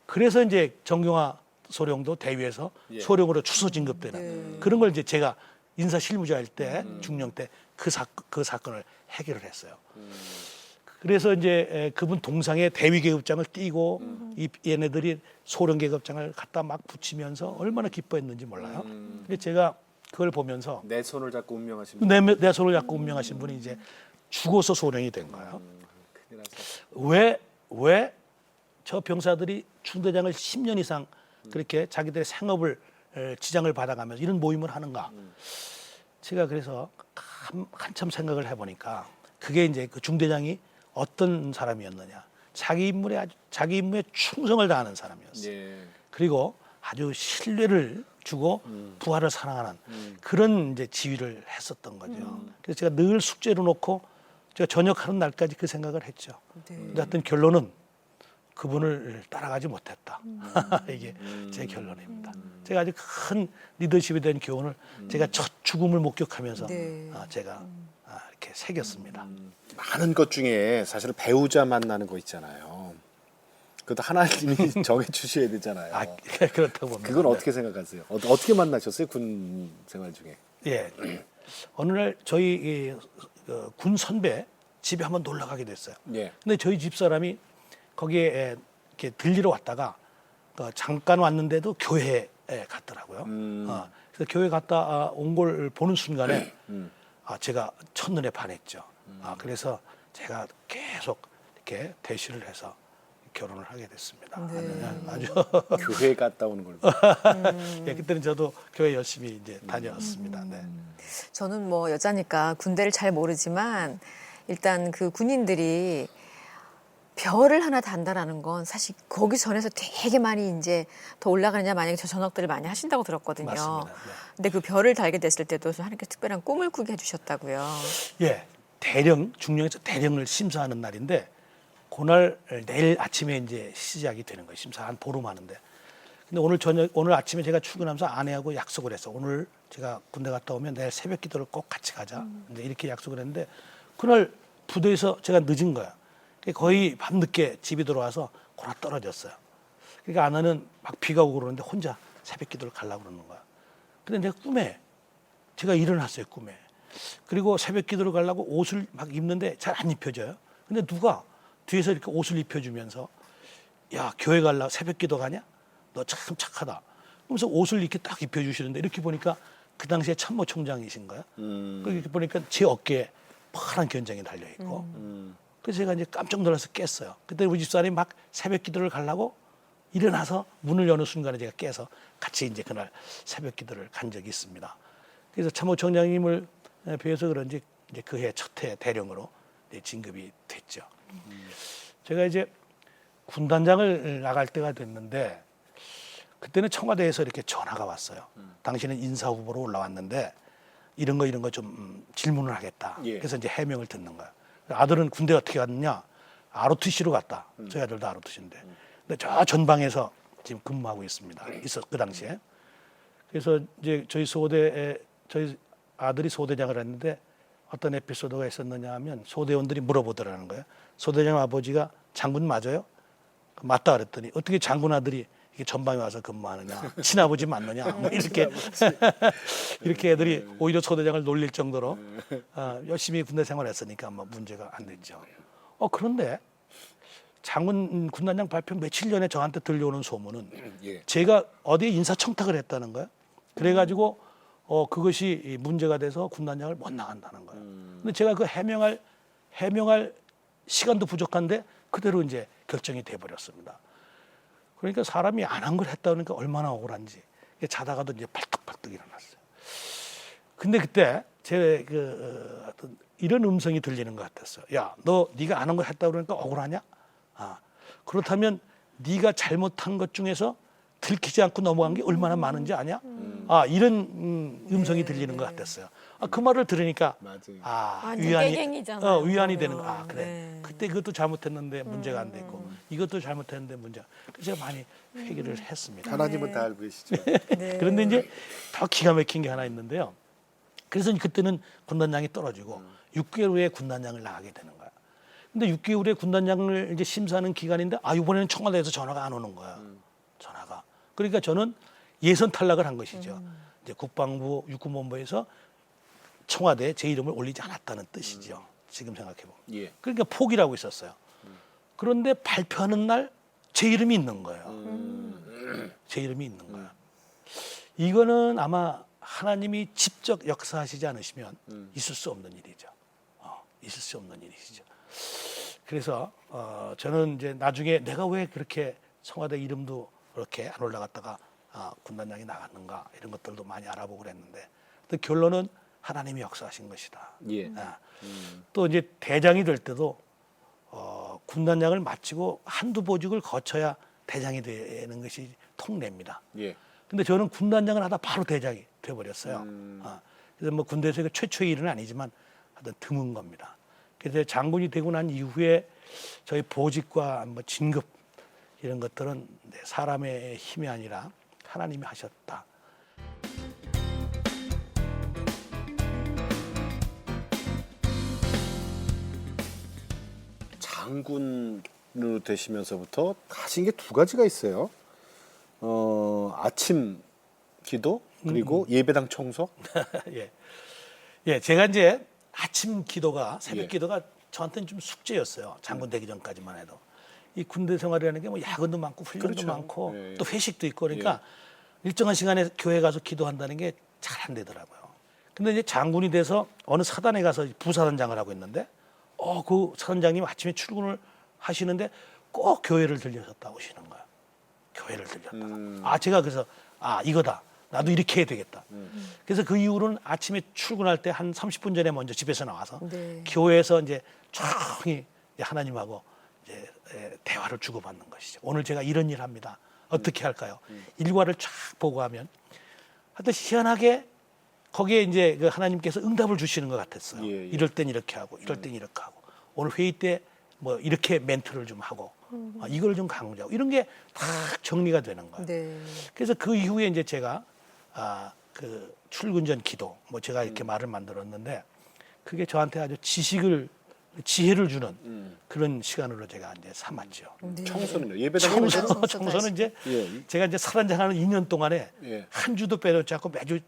Speaker 3: 그래서 이제 정경화 소령도 대위에서 소령으로 추서 진급되는 그런 걸 이제 제가 인사 실무자일 때 중령 때 그 사건을 해결을 했어요. 그래서 이제 그분 동상에 대위 계급장을 띄고 얘네들이 소령 계급장을 갖다 막 붙이면서 얼마나 기뻐했는지 몰라요. 근데 제가 그걸 보면서
Speaker 2: 내 손을 잡고 운명하신 분.
Speaker 3: 내 손을 잡고 운명하신 분이 이제 죽어서 소령이 된 거예요.
Speaker 2: 큰일 났어.
Speaker 3: 왜 저 병사들이 중대장을 10년 이상 그렇게 자기들의 생업을 지장을 받아가면서 이런 모임을 하는가? 제가 그래서 한참 생각을 해보니까 그게 이제 그 중대장이 어떤 사람이었느냐? 자기 임무에 충성을 다하는 사람이었어요.
Speaker 2: 예.
Speaker 3: 그리고 아주 신뢰를 주고 부하를 사랑하는 그런 이제 지휘를 했었던 거죠. 그래서 제가 늘 숙제로 놓고 제가 전역하는 날까지 그 생각을 했죠. 근데 하여튼 결론은 그분을 따라가지 못했다. 이게 제 결론입니다. 제가 아주 큰 리더십에 대한 교훈을 제가 첫 죽음을 목격하면서 제가 이렇게 새겼습니다.
Speaker 2: 많은 것 중에 사실 배우자 만나는 거 있잖아요. 그것도 하나님이 정해 주셔야 되잖아요.
Speaker 3: 그렇다고 봅니다.
Speaker 2: 그건 어떻게 생각하세요? 어떻게 만나셨어요? 군 생활 중에?
Speaker 3: 예. 어느 날 저희 군 선배 집에 한번 놀러 가게 됐어요.
Speaker 2: 예.
Speaker 3: 근데 저희 집 사람이 거기에 이렇게 들리러 왔다가 잠깐 왔는데도 교회에 갔더라고요. 그래서 교회 갔다 온 걸 보는 순간에 제가 첫눈에 반했죠. 그래서 제가 계속 이렇게 대시를 해서 결혼을 하게 됐습니다. 아주
Speaker 2: 교회 갔다 오는 걸.
Speaker 3: 예, 그때는 저도 교회 열심히 이제 다녔습니다. 네.
Speaker 1: 저는 뭐 여자니까 군대를 잘 모르지만 일단 그 군인들이 별을 하나 단다라는 건 사실 거기 전에서 되게 많이 이제 더 올라가느냐 만약에 저 전역들을 많이 하신다고 들었거든요.
Speaker 3: 맞습니다. 네.
Speaker 1: 근데 그 별을 달게 됐을 때도 하나님께서 특별한 꿈을 꾸게 해주셨다고요.
Speaker 3: 예, 중령에서 대령을 심사하는 날인데 그날 내일 아침에 이제 시작이 되는 거예요. 심사 한 보름 하는데. 근데 오늘 아침에 제가 출근하면서 아내하고 약속을 했어. 오늘 제가 군대 갔다 오면 내일 새벽 기도를 꼭 같이 가자. 이제 이렇게 약속을 했는데 그날 부대에서 제가 늦은 거야. 거의 밤늦게 집에 들어와서 골아 떨어졌어요. 그러니까 아내는 막 비가 오고 그러는데 혼자 새벽 기도를 가려고 그러는 거야. 근데 내가 꿈에 제가 일어났어요. 꿈에. 그리고 새벽 기도를 가려고 옷을 막 입는데 잘 안 입혀져요. 근데 누가 뒤에서 이렇게 옷을 입혀주면서 야 교회 갈라 새벽 기도 가냐? 너 참 착하다. 그러면서 옷을 이렇게 딱 입혀주시는데 이렇게 보니까 그 당시에 참모총장이신 거야. 이렇게 보니까 제 어깨에 파란 견장이 달려 있고. 그래서 제가 이제 깜짝 놀라서 깼어요. 그때 우리 집사람이 막 새벽 기도를 가려고 일어나서 문을 여는 순간에 제가 깨서 같이 이제 그날 새벽 기도를 간 적이 있습니다. 그래서 참모총장님을 뵈서 그런지 이제 그해 첫 해 대령으로 진급이 됐죠. 제가 이제 군단장을 나갈 때가 됐는데 그때는 청와대에서 이렇게 전화가 왔어요. 당신은 인사 후보로 올라왔는데 이런 거 좀 질문을 하겠다.
Speaker 2: 예.
Speaker 3: 그래서 이제 해명을 듣는 거야. 아들은 군대 어떻게 갔느냐? ROTC로 갔다. 저희 아들도 ROTC인데. 근데 저 전방에서 지금 근무하고 있습니다. 그 당시에. 그래서 이제 저희 아들이 소대장을 했는데 어떤 에피소드가 있었느냐 하면 소대원들이 물어보더라는 거예요. 소대장 아버지가 장군 맞아요? 맞다 그랬더니 어떻게 장군 아들이 이게 전방에 와서 근무하느냐, 친아버지 맞느냐, 뭐 이렇게 이렇게 애들이 오히려 소대장을 놀릴 정도로 열심히 군대 생활했으니까 뭐 문제가 안 됐죠. 그런데 장군 군단장 발표 며칠 전에 저한테 들려오는 소문은
Speaker 2: 예. 제가
Speaker 3: 제가 어디에 인사청탁을 했다는 거예요. 그래가지고 그것이 문제가 돼서 군단장을 못 나간다는 거예요. 근데 제가 그 해명할 시간도 부족한데 그대로 이제 결정이 돼버렸습니다. 그러니까 사람이 안 한 걸 했다 그러니까 얼마나 억울한지 자다가도 이제 발떡발떡 일어났어요. 근데 그때 제 어떤 이런 음성이 들리는 것 같았어요. 야, 너 네가 안 한 걸 했다 그러니까 억울하냐? 그렇다면 네가 잘못한 것 중에서 들키지 않고 넘어간 게 얼마나 많은지 아냐? 이런 음성이 들리는 것 같았어요. 그 말을 들으니까
Speaker 2: 맞아요.
Speaker 1: 깨갱이잖아요.
Speaker 3: 위안이 되는 거. 그래.
Speaker 1: 네.
Speaker 3: 그때 그것도 잘못했는데 문제가 안 됐고 이것도 잘못했는데 문제가. 그래서 제가 많이 회개를 했습니다.
Speaker 2: 하나님은 다 알고 계시죠.
Speaker 1: 네.
Speaker 3: 그런데 이제 더 기가 막힌 게 하나 있는데요. 그래서 그때는 군단장이 떨어지고 6개월 후에 군단장을 나가게 되는 거야. 근데 6개월 후에 군단장을 이제 심사하는 기간인데 이번에는 청와대에서 전화가 안 오는 거야. 전화가. 그러니까 저는 예선 탈락을 한 것이죠. 이제 국방부 육군본부에서 청와대에 제 이름을 올리지 않았다는 뜻이죠. 지금 생각해 보면.
Speaker 2: 예.
Speaker 3: 그러니까 포기라고 있었어요. 그런데 발표하는 날 제 이름이 있는 거예요. 제 이름이 있는 거예요. 이거는 아마 하나님이 직접 역사하시지 않으시면 있을 수 없는 일이죠. 있을 수 없는 일이시죠. 그래서 저는 이제 나중에 내가 왜 그렇게 청와대 이름도 그렇게 안 올라갔다가 군단장이 나갔는가 이런 것들도 많이 알아보고 그랬는데 또 결론은 하나님이 역사하신 것이다.
Speaker 2: 예.
Speaker 3: 또 이제 대장이 될 때도 군단장을 마치고 한두 보직을 거쳐야 대장이 되는 것이 통례입니다.
Speaker 2: 예.
Speaker 3: 근데 저는 군단장을 하다 바로 대장이 돼버렸어요. 그래서 뭐 군대에서 이거 최초의 일은 아니지만 하여튼 드문 겁니다. 그래서 장군이 되고 난 이후에 저희 보직과 뭐 진급 이런 것들은 사람의 힘이 아니라 하나님이 하셨다.
Speaker 2: 장군으로 되시면서부터 하신 게 두 가지가 있어요. 아침 기도 그리고 예배당 청소.
Speaker 3: 예, 제가 이제 아침 기도가 새벽
Speaker 2: 예.
Speaker 3: 기도가 저한테는 좀 숙제였어요. 장군 되기 전까지만 해도. 이 군대 생활이라는 게 뭐 야근도 많고 훈련도
Speaker 2: 그렇죠.
Speaker 3: 많고
Speaker 2: 예.
Speaker 3: 또 회식도 있고 그러니까 일정한 시간에 교회 가서 기도한다는 게 잘 안 되더라고요. 근데 이제 장군이 돼서 어느 사단에 가서 부사단장을 하고 있는데 그 사단장님 아침에 출근을 하시는데 꼭 교회를 들려셨다 오시는 거예요. 교회를 들렸다. 제가 그래서 이거다. 나도 이렇게 해야 되겠다. 그래서 그 이후로는 아침에 출근할 때 한 30분 전에 먼저 집에서 나와서
Speaker 1: 네.
Speaker 3: 교회에서 이제 조용히 하나님하고 이제 대화를 주고받는 것이죠. 오늘 제가 이런 일 합니다. 어떻게 할까요? 일과를 쫙 보고 하면 하여튼 희한하게 거기에 이제 그 하나님께서 응답을 주시는 것 같았어요.
Speaker 2: 예.
Speaker 3: 이럴 땐 이렇게 하고 이럴 땐 이렇게 하고 오늘 회의 때 뭐 이렇게 멘트를 좀 하고 이걸 좀 강조하고 이런 게 다 정리가 되는 거예요.
Speaker 1: 네.
Speaker 3: 그래서 그 이후에 이제 제가 그 출근 전 기도 뭐 제가 이렇게 말을 만들었는데 그게 저한테 아주 지혜를 주는 그런 시간으로 제가 이제 삼았죠.
Speaker 1: 네.
Speaker 2: 청소는요. 예배당
Speaker 3: 청소는 이제
Speaker 2: 예.
Speaker 3: 제가 이제 사단장하는 2년 동안에
Speaker 2: 예.
Speaker 3: 한 주도 빼놓지 않고 매주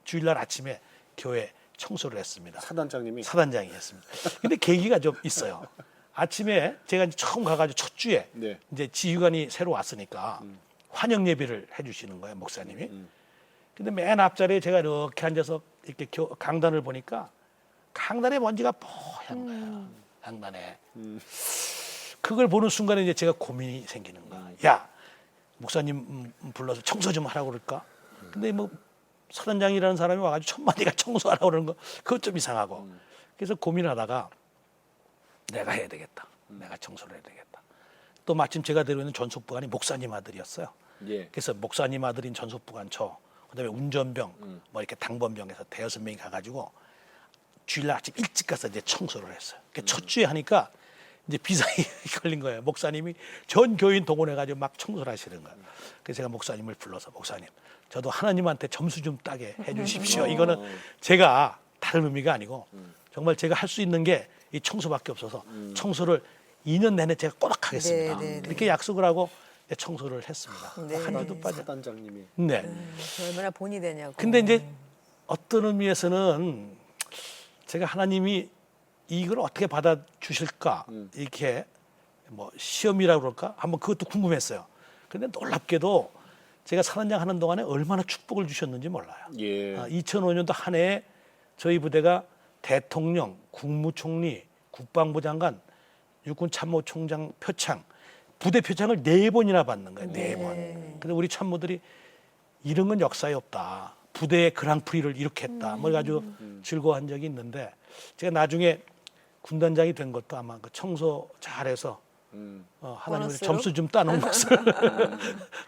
Speaker 3: 주일날 아침에 교회 청소를 했습니다.
Speaker 2: 사단장님이
Speaker 3: 사단장이 했습니다. 근데 계기가 좀 있어요. 아침에 제가 이제 처음 가가지고 첫 주에
Speaker 2: 네.
Speaker 3: 이제 지휘관이 새로 왔으니까 환영 예배를 해주시는 거예요, 목사님이. 근데 맨 앞자리에 제가 이렇게 앉아서 이렇게 강단을 보니까 강단에 먼지가 뽀얀 거예요. 강단에. 그걸 보는 순간에 이제 제가 고민이 생기는 거야. 야, 목사님 불러서 청소 좀 하라고 그럴까? 근데 뭐 사단장이라는 사람이 와가지고 천만이가 청소하라고 그러는 거 그것 좀 이상하고. 그래서 고민하다가 내가 해야 되겠다. 내가 청소를 해야 되겠다. 또 마침 제가 데리고 전속부관이 목사님 아들이었어요.
Speaker 2: 예.
Speaker 3: 그래서 목사님 아들인 전속부관 그다음에 운전병 뭐 이렇게 당번병에서 대여섯 명이 가가지고 주일날 아침 일찍 가서 이제 청소를 했어요. 첫 주에 하니까 이제 비상이 걸린 거예요. 목사님이 전 교인 동원해가지고 막 청소를 하시는 거예요. 그래서 제가 목사님을 불러서 목사님, 저도 하나님한테 점수 좀 따게 해주십시오. 이거는 제가 다른 의미가 아니고 정말 제가 할 수 있는 게 이 청소밖에 없어서 청소를 2년 내내 제가 꼬박 하겠습니다.
Speaker 1: 네, 네, 네.
Speaker 3: 이렇게 약속을 하고 청소를 했습니다.
Speaker 1: 네.
Speaker 3: 한 주도 빠져.
Speaker 2: 사단장님이
Speaker 3: 네.
Speaker 1: 얼마나 본이 되냐고.
Speaker 3: 근데 이제 어떤 의미에서는 제가 하나님이 이걸 어떻게 받아주실까 이렇게 뭐 시험이라고 그럴까 한번 그것도 궁금했어요. 근데 놀랍게도 제가 사단장 하는 동안에 얼마나 축복을 주셨는지 몰라요.
Speaker 2: 예.
Speaker 3: 2005년도 한 해에 저희 부대가 대통령, 국무총리, 국방부 장관, 육군참모총장 표창, 부대 표창을 4번이나 받는 거예요. 4번. 근데 우리 참모들이 이런 건 역사에 없다. 부대의 그랑프리를 이렇게 했다. 뭐 아주 즐거워한 적이 있는데 제가 나중에 군단장이 된 것도 아마 그 청소 잘해서 하나님의
Speaker 1: 보너스로?
Speaker 3: 점수 좀 따놓은 것을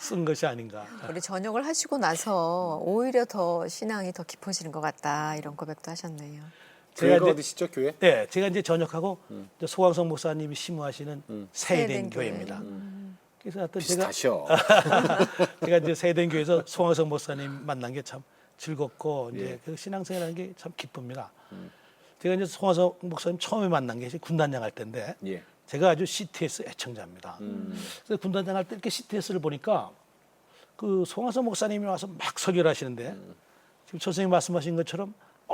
Speaker 3: 쓴 것이 아닌가.
Speaker 1: 우리 전역을 하시고 나서 오히려 더 신앙이 더 깊어지는 것 같다 이런 고백도 하셨네요.
Speaker 2: 교회가
Speaker 3: 이제-
Speaker 2: 어디시죠, 교회?
Speaker 3: 네, 제가 이제 전역하고 이제 소광성 목사님이 심우하시는 세eden
Speaker 1: 세eden
Speaker 3: 교회입니다. 그래서 하여튼
Speaker 2: 비슷하셔.
Speaker 3: 제가 이제 세eden 교회에서 소광성 목사님 만난 게 참 즐겁고 이제 그 신앙생활하는 게 참 기쁩니다. 제가 이제 소광성 목사님 처음에 만난 게 이제 군단장 할 때인데
Speaker 2: 예.
Speaker 3: 제가 아주 CTS 애청자입니다. 그래서 군단장 할 때 이렇게 CTS를 보니까 그 송화성 목사님이 와서 막 설교를 하시는데 지금 선생님 말씀하신 것처럼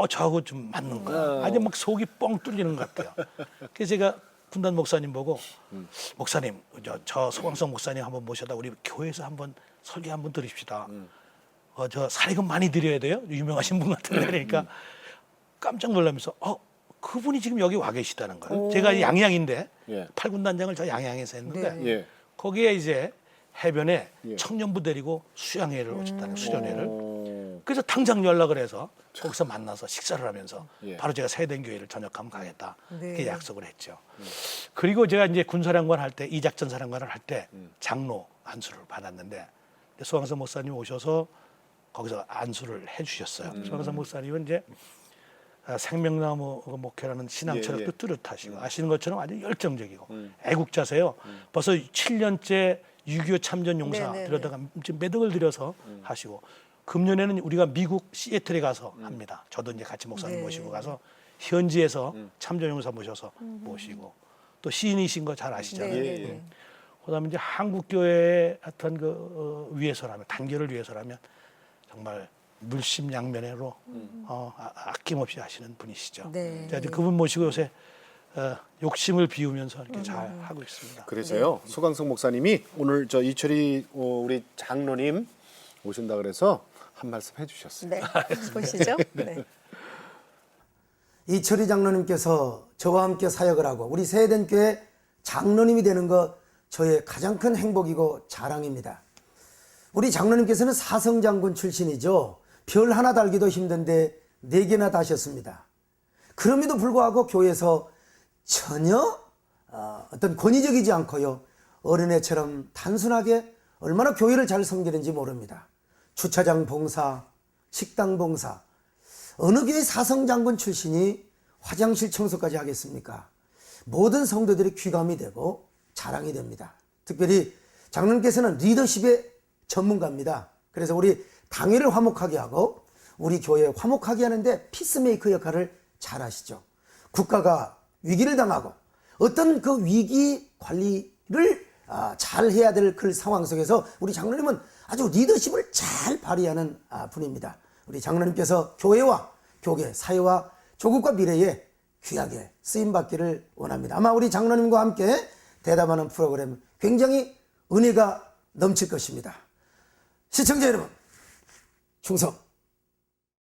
Speaker 3: 저하고 좀 맞는 거야. 아주 막 속이 뻥 뚫리는 것 같아요. 그래서 제가 군단 목사님 보고 목사님 저 송광성 목사님 한번 모셔다 우리 교회에서 한번 설교 한번 들으십시다. 저 사례금 많이 드려야 돼요. 유명하신 분 같은데 그러니까 깜짝 놀라면서 그분이 지금 여기 와 계시다는 거예요. 제가 양양인데
Speaker 2: 예.
Speaker 3: 8군단장을 저 양양에서 했는데
Speaker 1: 네.
Speaker 2: 예.
Speaker 3: 거기에 이제 해변에
Speaker 2: 예.
Speaker 3: 청년부 데리고 수양회를 오셨다는 수련회를.
Speaker 2: 오.
Speaker 3: 그래서 당장 연락을 해서 거기서 만나서 식사를 하면서
Speaker 2: 예.
Speaker 3: 바로 제가 세eden 교회를 전역하면 가겠다
Speaker 1: 네.
Speaker 3: 이렇게 약속을 했죠. 그리고 제가 이제 군사령관 할 때 이작전 사령관을 할 때 장로 안수를 받았는데 소광성 목사님 오셔서 거기서 안수를 해주셨어요. 소광성 목사님은 이제 생명나무 목회라는 신앙 철학도
Speaker 2: 예, 예.
Speaker 3: 뚜렷하시고 아시는 것처럼 아주 열정적이고 애국자세요. 벌써 7년째 6.25 참전용사
Speaker 1: 네네네.
Speaker 3: 들여다가 지금 몇 억을 들여서 하시고 금년에는 우리가 미국 시애틀에 가서 합니다. 저도 이제 같이 목사님
Speaker 1: 네.
Speaker 3: 모시고 가서 현지에서 참전용사 모셔서 모시고 또 시인이신 거 잘 아시잖아요.
Speaker 1: 네,
Speaker 2: 예,
Speaker 1: 네,
Speaker 2: 예.
Speaker 1: 네.
Speaker 3: 그다음에 이제 한국 교회의 어떤 위해서라면 단결을 위해서라면 정말 물심양면으로 아낌없이 하시는 분이시죠.
Speaker 1: 네.
Speaker 3: 제가 이제 그분 모시고 요새 욕심을 비우면서 이렇게 잘 하고 있습니다.
Speaker 2: 그래서요. 소광성 목사님이 오늘 저 이철이 우리 장로님 오신다 그래서 한 말씀 해주셨어요.
Speaker 1: 네. 보시죠. 네.
Speaker 4: 이철희 장로님께서 저와 함께 사역을 하고 우리 세eden 교회 장로님이 되는 것 저의 가장 큰 행복이고 자랑입니다. 우리 장로님께서는 사성장군 출신이죠. 별 하나 달기도 힘든데 4개나 다셨습니다. 그럼에도 불구하고 교회에서 전혀 어떤 권위적이지 않고요. 어린애처럼 단순하게 얼마나 교회를 잘 섬기는지 모릅니다. 주차장 봉사, 식당 봉사, 어느 교회 사성장군 출신이 화장실 청소까지 하겠습니까? 모든 성도들이 귀감이 되고 자랑이 됩니다. 특별히 장로님께서는 리더십의 전문가입니다. 그래서 우리 당회를 화목하게 하고 우리 교회 화목하게 하는데 피스메이커 역할을 잘 하시죠. 국가가 위기를 당하고 어떤 그 위기 관리를 잘 해야 될 그 상황 속에서 우리 장로님은 아주 리더십을 잘 발휘하는 분입니다. 우리 장로님께서 교회와 교계, 사회와 조국과 미래에 귀하게 쓰임받기를 원합니다. 아마 우리 장로님과 함께 대담하는 프로그램 굉장히 은혜가 넘칠 것입니다. 시청자 여러분, 충성!